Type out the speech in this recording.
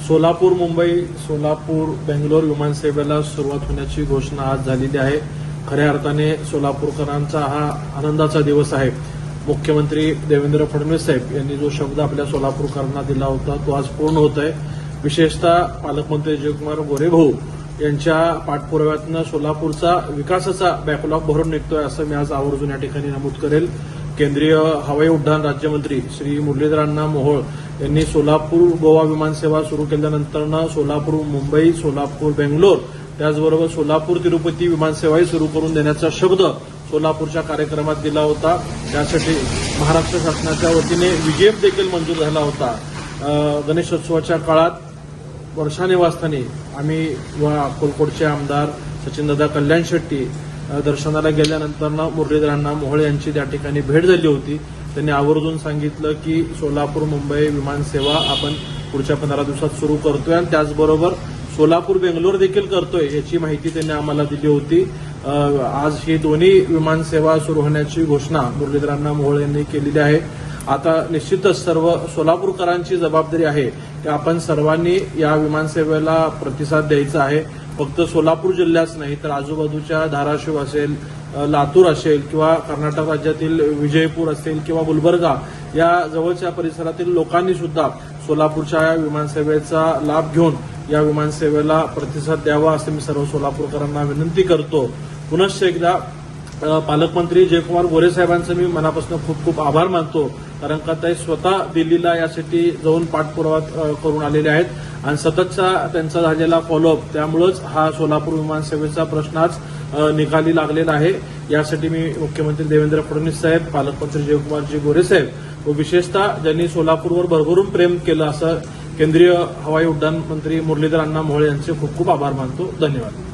सोलापूर मुंबई सोलापूर बेंगलोर विमानसेवेला सुरुवात होण्याची घोषणा आज झालेली आहे। खऱ्या अर्थाने सोलापूरकरांचा हा आनंदाचा दिवस आहे। मुख्यमंत्री देवेंद्र फडणवीस साहेब यांनी जो शब्द आपल्या सोलापूरकरांना दिला होता तो आज पूर्ण होत आहे। विशेषतः पालकमंत्री जयकुमार गोरेभाऊ यांच्या पाठपुराव्यातनं सोलापूरचा विकासाचा बॅकलॉग भरून निघतोय असं मी आज आवर्जून या ठिकाणी नमूद करेल। केंद्रीय हवाई उड्डाण राज्यमंत्री श्री मुरलीधर अण्णा मोहोळ यांनी सोलापूर गोवा विमानसेवा सुरू केल्यानंतर सोलापूर मुंबई सोलापूर बेंगलोर त्याचबरोबर सोलापूर तिरुपती विमानसेवाही सुरू करून देण्याचा शब्द सोलापूरच्या कार्यक्रमात दिला होता। त्यासाठी महाराष्ट्र शासनाच्या वतीने विजेप देखील मंजूर झाला होता। गणेशोत्सवाच्या काळात वर्षा निवासस्थानी आम्ही अक्कलकोटचे आमदार सचिनदादा कल्याण शेट्टी दर्शनाला गेल्यानंतर मुरलीधर अण्णा मोहोळ यांची त्या ठिकाणी भेट झाली होती। त्यांनी आवर्जून सांगितलं की सोलापूर मुंबई विमानसेवा आपण पुढच्या 15 दिवसात सुरू करतोय आणि त्याचबरोबर सोलापूर बेंगलोर देखील करतोय याची माहिती त्यांनी आम्हाला दिली होती। आज ही दोन्ही विमानसेवा सुरू होण्याची घोषणा मुरलीधर अण्णा मोहोळ यांनी केलेली आहे। आता निश्चितच सर्व सोलापूरकरांची जबाबदारी आहे की आपण सर्वांनी या विमानसेवेला प्रतिसाद द्यायचा आहे। फक्त सोलापूर जिल्ह्याच नाही तर आजूबाजूच्या धाराशिव असेल लातूर असेल किंवा कर्नाटक राज्यातील विजयपूर असेल किंवा गुलबर्गा या जवळच्या परिसरातील लोकांनी सुद्धा सोलापूरच्या या विमानसेवेचा लाभ घेऊन या विमानसेवेला प्रतिसाद द्यावा असं मी सर्व सोलापूरकरांना विनंती करतो। पुनश्च एकदा पालकमंत्री जयकुमार गोरे साहेबांचं मी मनापासून खूप खूप आभार मानतो, कारण का ते स्वतः दिल्लीला यासाठी जाऊन पाठपुरावा करून आलेले आहेत आणि सततचा त्यांचा झालेला फॉलोअप त्यामुळेच हा सोलापूर विमानसेवेचा प्रश्न आज निकाली लागलेला आहे। यासाठी मी मुख्यमंत्री देवेंद्र फडणवीस साहेब, पालकमंत्री जयकुमारजी गोरे साहेब व विशेषतः ज्यांनी सोलापूरवर भरभरून प्रेम केलं असं केंद्रीय हवाई उड्डाण मंत्री मुरलीधर अण्णा मोहोळ यांचे खूप खूप आभार मानतो। धन्यवाद।